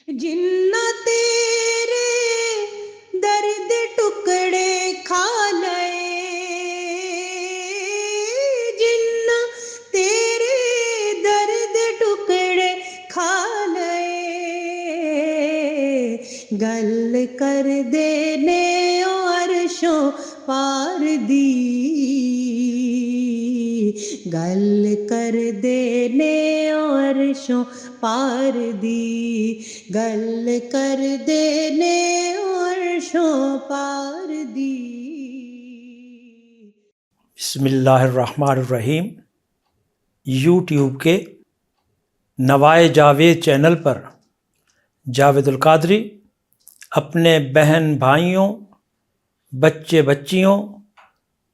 جنہ تیرے درد ٹکڑے کھا لئے، جنہ تیرے درد ٹکڑے کھا لئے، گل کر دینے عرشوں پار دی، گل کر دینے عرشوں پار دی، گل کر دینے عرشوں پار دی۔ بسم اللہ الرحمن الرحیم۔ یوٹیوب کے نوائے جاوید چینل پر جاوید القادری اپنے بہن بھائیوں، بچے بچیوں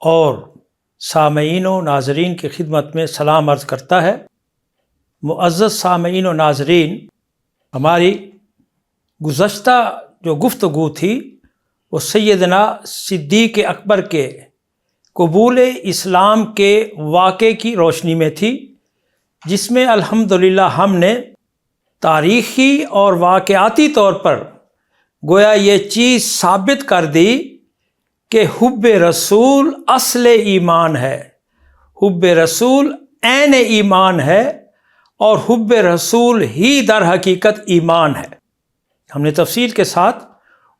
اور سامعین و ناظرین کی خدمت میں سلام عرض کرتا ہے۔ معزز سامعین و ناظرین، ہماری گزشتہ جو گفتگو تھی وہ سیدنا صدیق اکبر کے قبول اسلام کے واقعے کی روشنی میں تھی، جس میں الحمدللہ ہم نے تاریخی اور واقعاتی طور پر گویا یہ چیز ثابت کر دی کہ حب رسول اصل ایمان ہے، حب رسول عین ایمان ہے، اور حب رسول ہی در حقیقت ایمان ہے۔ ہم نے تفصیل کے ساتھ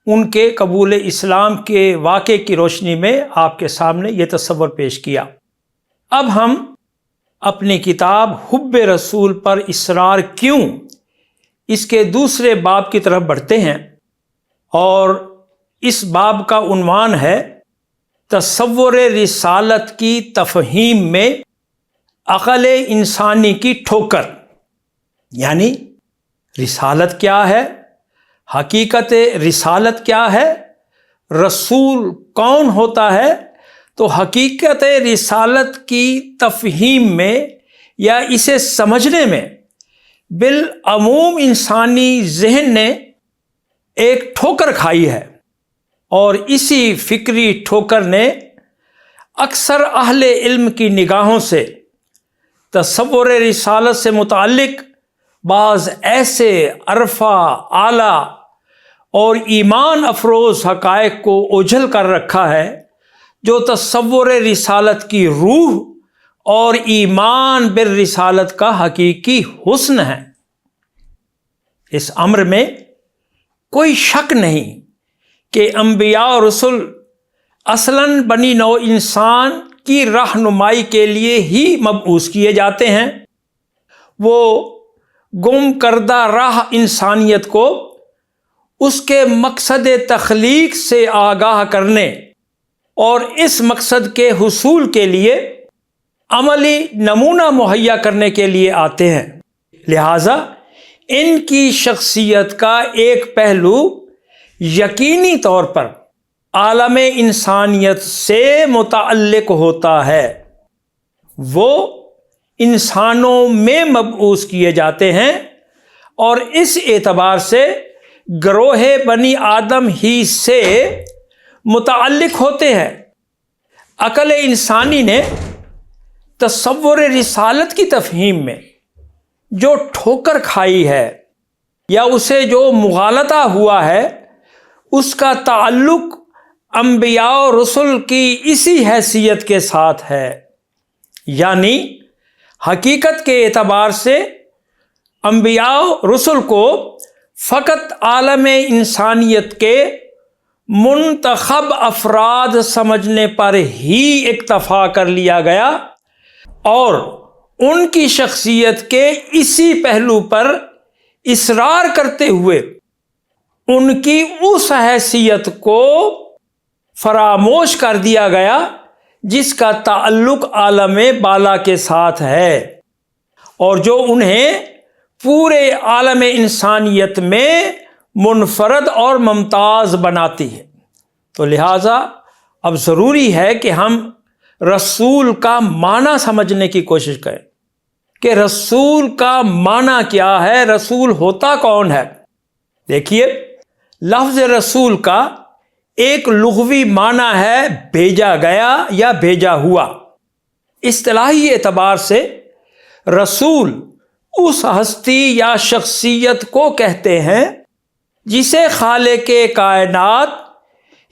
ان کے قبول اسلام کے واقعے کی روشنی میں آپ کے سامنے یہ تصور پیش کیا۔ اب ہم اپنی کتاب حب رسول پر اصرار کیوں، اس کے دوسرے باب کی طرف بڑھتے ہیں، اور اس باب کا عنوان ہے تصور رسالت کی تفہیم میں عقل انسانی کی ٹھوکر۔ یعنی رسالت کیا ہے، حقیقت رسالت کیا ہے، رسول کون ہوتا ہے، تو حقیقت رسالت کی تفہیم میں یا اسے سمجھنے میں بالعموم انسانی ذہن نے ایک ٹھوکر کھائی ہے، اور اسی فکری ٹھوکر نے اکثر اہل علم کی نگاہوں سے تصور رسالت سے متعلق بعض ایسے عرفہ اعلیٰ اور ایمان افروز حقائق کو اوجھل کر رکھا ہے جو تصور رسالت کی روح اور ایمان بالرسالت کا حقیقی حسن ہے۔ اس امر میں کوئی شک نہیں کہ انبیاء و رسل اصلاً بنی نوع انسان کی رہنمائی کے لیے ہی مبعوث کیے جاتے ہیں۔ وہ گم کردہ راہ انسانیت کو اس کے مقصد تخلیق سے آگاہ کرنے اور اس مقصد کے حصول کے لیے عملی نمونہ مہیا کرنے کے لیے آتے ہیں۔ لہٰذا ان کی شخصیت کا ایک پہلو یقینی طور پر عالم انسانیت سے متعلق ہوتا ہے۔ وہ انسانوں میں مبعوث کیے جاتے ہیں اور اس اعتبار سے گروہ بنی آدم ہی سے متعلق ہوتے ہیں۔ عقل انسانی نے تصور رسالت کی تفہیم میں جو ٹھوکر کھائی ہے یا اسے جو مغالطہ ہوا ہے، اس کا تعلق انبیاء و رسل کی اسی حیثیت کے ساتھ ہے۔ یعنی حقیقت کے اعتبار سے انبیاء و رسل کو فقط عالم انسانیت کے منتخب افراد سمجھنے پر ہی اکتفا کر لیا گیا، اور ان کی شخصیت کے اسی پہلو پر اصرار کرتے ہوئے ان کی اس حیثیت کو فراموش کر دیا گیا جس کا تعلق عالم بالا کے ساتھ ہے، اور جو انہیں پورے عالم انسانیت میں منفرد اور ممتاز بناتی ہے۔ تو لہٰذا اب ضروری ہے کہ ہم رسول کا معنی سمجھنے کی کوشش کریں کہ رسول کا معنی کیا ہے، رسول ہوتا کون ہے۔ دیکھیے، لفظ رسول کا ایک لغوی معنی ہے بھیجا گیا یا بھیجا ہوا۔ اصطلاحی اعتبار سے رسول اس ہستی یا شخصیت کو کہتے ہیں جسے خالق کائنات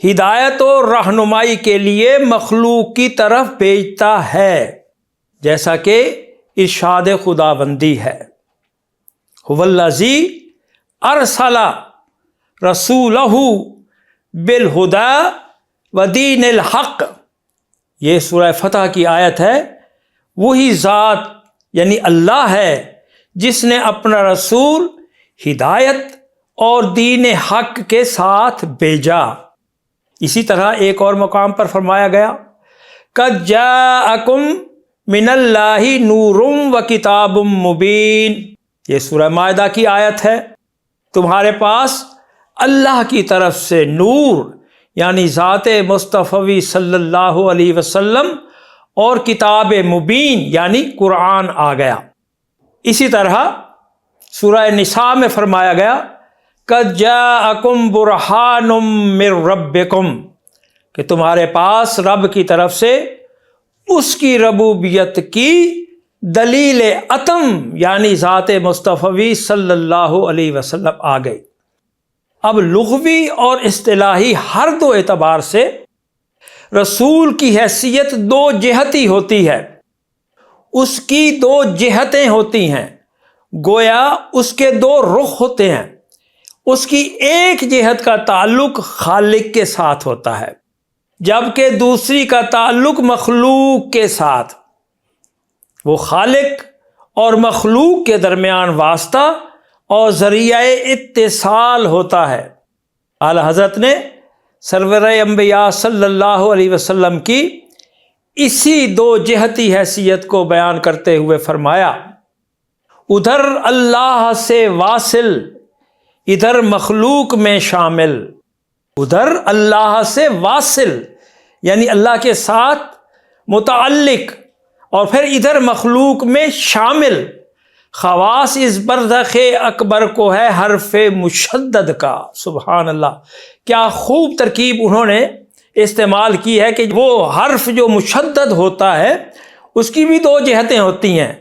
ہدایت و رہنمائی کے لیے مخلوق کی طرف بھیجتا ہے، جیسا کہ ارشاد خداوندی ہے، هو الذی ارسل رسولہ بالہدی ودین الحق۔ یہ سورہ فتح کی آیت ہے۔ وہی ذات یعنی اللہ ہے جس نے اپنا رسول ہدایت اور دین حق کے ساتھ بھیجا۔ اسی طرح ایک اور مقام پر فرمایا گیا، قد جاءکم من اللہ نور و کتاب مبین۔ یہ سورہ مائدہ کی آیت ہے۔ تمہارے پاس اللہ کی طرف سے نور یعنی ذات مصطفی صلی اللہ علیہ وسلم اور کتاب مبین یعنی قرآن آ گیا۔ اسی طرح سورہ نساء میں فرمایا گیا، قد جاءکم برہان من ربکم، کہ تمہارے پاس رب کی طرف سے اس کی ربوبیت کی دلیل اتم یعنی ذات مصطفی صلی اللہ علیہ وسلم آ گئی۔ اب لغوی اور اصطلاحی ہر دو اعتبار سے رسول کی حیثیت دو جہتی ہوتی ہے، اس کی دو جہتیں ہوتی ہیں، گویا اس کے دو رخ ہوتے ہیں۔ اس کی ایک جہت کا تعلق خالق کے ساتھ ہوتا ہے، جبکہ دوسری کا تعلق مخلوق کے ساتھ۔ وہ خالق اور مخلوق کے درمیان واسطہ اور ذریعہ اتصال ہوتا ہے۔ اعلی حضرت نے سرور انبیاء صلی اللہ علیہ وسلم کی اسی دو جہتی حیثیت کو بیان کرتے ہوئے فرمایا، ادھر اللہ سے واصل، ادھر مخلوق میں شامل۔ ادھر اللہ سے واصل یعنی اللہ کے ساتھ متعلق، اور پھر ادھر مخلوق میں شامل۔ خواص اس برزخ اکبر کو ہے حرف مشدد کا۔ سبحان اللہ، کیا خوب ترکیب انہوں نے استعمال کی ہے کہ وہ حرف جو مشدد ہوتا ہے اس کی بھی دو جہتیں ہوتی ہیں،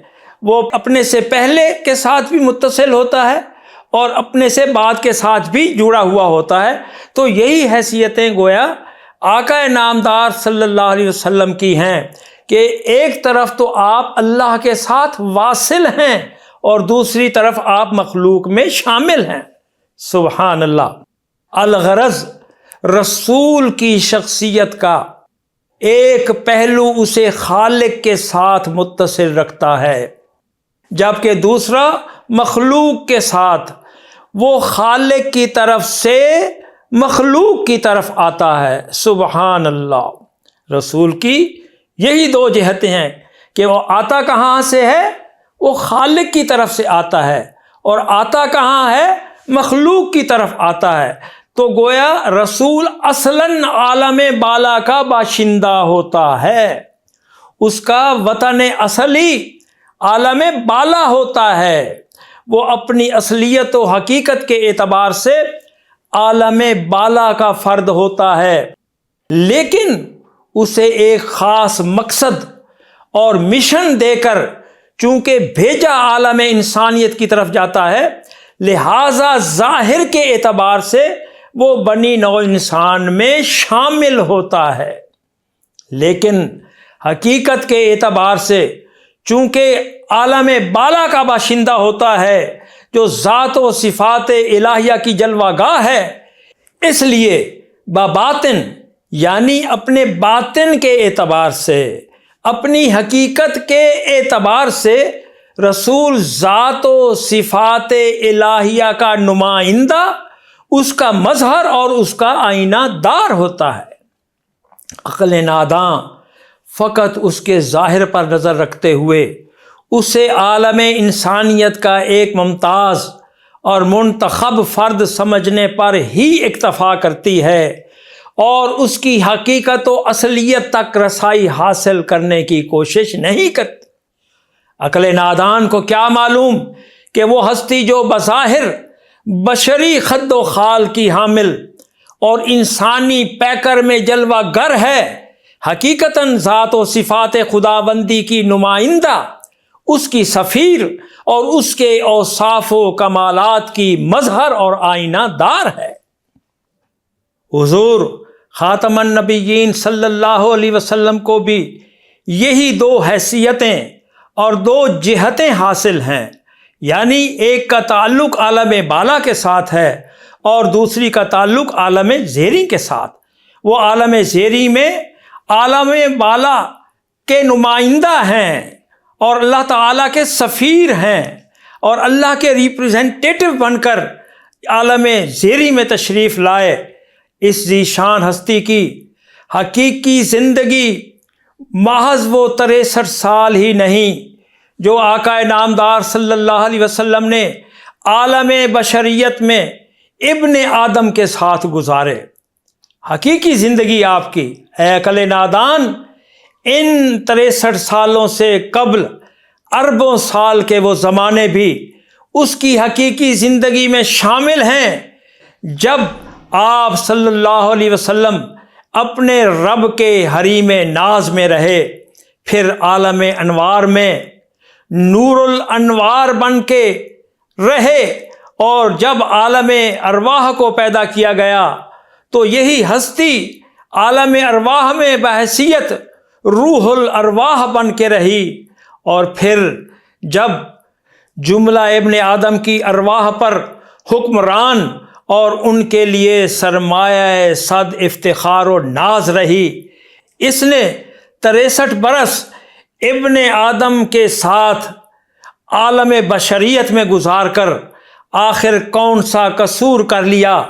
وہ اپنے سے پہلے کے ساتھ بھی متصل ہوتا ہے اور اپنے سے بعد کے ساتھ بھی جڑا ہوا ہوتا ہے۔ تو یہی حیثیتیں گویا آقا نامدار صلی اللہ علیہ وسلم کی ہیں کہ ایک طرف تو آپ اللہ کے ساتھ واصل ہیں اور دوسری طرف آپ مخلوق میں شامل ہیں۔ سبحان اللہ۔ الغرض رسول کی شخصیت کا ایک پہلو اسے خالق کے ساتھ متصل رکھتا ہے، جبکہ دوسرا مخلوق کے ساتھ۔ وہ خالق کی طرف سے مخلوق کی طرف آتا ہے۔ سبحان اللہ۔ رسول کی یہی دو جہتیں ہیں کہ وہ آتا کہاں سے ہے؟ وہ خالق کی طرف سے آتا ہے، اور آتا کہاں ہے؟ مخلوق کی طرف آتا ہے۔ تو گویا رسول اصلاً عالم بالا کا باشندہ ہوتا ہے، اس کا وطن اصلی عالم بالا ہوتا ہے۔ وہ اپنی اصلیت و حقیقت کے اعتبار سے عالم بالا کا فرد ہوتا ہے، لیکن اسے ایک خاص مقصد اور مشن دے کر چونکہ بھیجا عالم انسانیت کی طرف جاتا ہے، لہذا ظاہر کے اعتبار سے وہ بنی نوع انسان میں شامل ہوتا ہے، لیکن حقیقت کے اعتبار سے چونکہ عالم بالا کا باشندہ ہوتا ہے جو ذات و صفات الہیہ کی جلوہ گاہ ہے، اس لیے بباطن یعنی اپنے باطن کے اعتبار سے، اپنی حقیقت کے اعتبار سے رسول ذات و صفات الہیہ کا نمائندہ، اس کا مظہر اور اس کا آئینہ دار ہوتا ہے۔ عقل ناداں فقط اس کے ظاہر پر نظر رکھتے ہوئے اسے عالم انسانیت کا ایک ممتاز اور منتخب فرد سمجھنے پر ہی اکتفا کرتی ہے اور اس کی حقیقت و اصلیت تک رسائی حاصل کرنے کی کوشش نہیں کرتی۔ عقل نادان کو کیا معلوم کہ وہ ہستی جو بظاہر بشری خد و خال کی حامل اور انسانی پیکر میں جلوہ گر ہے، حقیقتاً ذات و صفات خداوندی کی نمائندہ، اس کی سفیر اور اس کے اوصاف و کمالات کی مظہر اور آئینہ دار ہے۔ حضور خاتم النبیین صلی اللہ علیہ وسلم کو بھی یہی دو حیثیتیں اور دو جہتیں حاصل ہیں، یعنی ایک کا تعلق عالم بالا کے ساتھ ہے اور دوسری کا تعلق عالم زیریں کے ساتھ۔ وہ عالم زیریں میں عالم بالا کے نمائندہ ہیں اور اللہ تعالیٰ کے سفیر ہیں، اور اللہ کے ریپریزنٹیٹو بن کر عالم زیریں میں تشریف لائے۔ اس ذی شان ہستی کی حقیقی زندگی محض وہ 63 سال ہی نہیں جو آقا نامدار صلی اللہ علیہ وسلم نے عالم بشریت میں ابن آدم کے ساتھ گزارے۔ حقیقی زندگی آپ کی، اے عقل نادان، ان 63 سالوں سے قبل اربوں سال کے وہ زمانے بھی اس کی حقیقی زندگی میں شامل ہیں جب آپ صلی اللہ علیہ وسلم اپنے رب کے حریم ناز میں رہے، پھر عالم انوار میں نور الانوار بن کے رہے، اور جب عالم ارواح کو پیدا کیا گیا تو یہی ہستی عالم ارواح میں بحیثیت روح الارواح بن کے رہی، اور پھر جب جملہ ابن آدم کی ارواح پر حکمران اور ان کے لیے سرمایہ صد افتخار و ناز رہی، اس نے 63 برس ابن آدم کے ساتھ عالم بشریت میں گزار کر آخر کون سا قصور کر لیا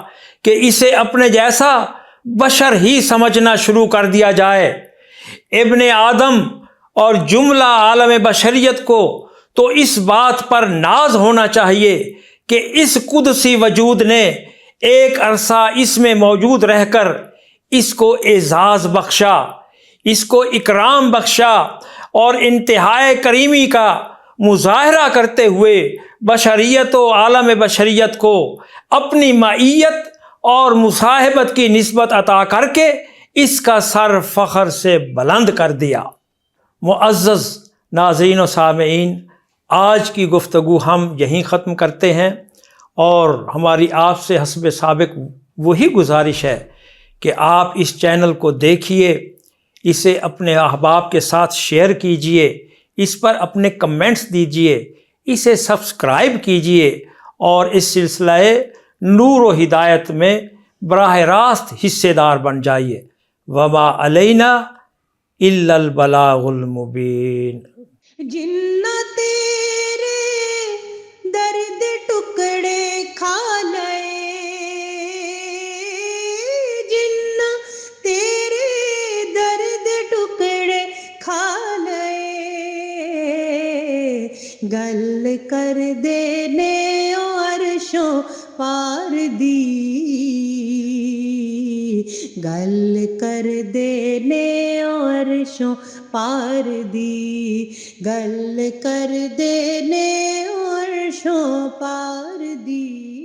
کہ اسے اپنے جیسا بشر ہی سمجھنا شروع کر دیا جائے۔ ابن آدم اور جملہ عالم بشریت کو تو اس بات پر ناز ہونا چاہیے کہ اس قدسی وجود نے ایک عرصہ اس میں موجود رہ کر اس کو اعزاز بخشا، اس کو اکرام بخشا، اور انتہائی کریمی کا مظاہرہ کرتے ہوئے بشریت و عالم بشریت کو اپنی معیت اور مصاحبت کی نسبت عطا کر کے اس کا سر فخر سے بلند کر دیا۔ معزز ناظرین و سامعین، آج کی گفتگو ہم یہیں ختم کرتے ہیں، اور ہماری آپ سے حسب سابق وہی گزارش ہے کہ آپ اس چینل کو دیکھیے، اسے اپنے احباب کے ساتھ شیئر کیجئے، اس پر اپنے کمنٹس دیجئے، اسے سبسکرائب کیجئے، اور اس سلسلہ نور و ہدایت میں براہ راست حصے دار بن جائیے۔ وما علینا الا البلاغ المبین۔ جنہ تیرے درد ٹکڑے کھا لئے، جنہ تیرے درد ٹکڑے کھا لئے، گل کر دینے عرشوں پار دی، گل کر دینے عرشوں پار دی، گل کر دینے عرشوں پار دی۔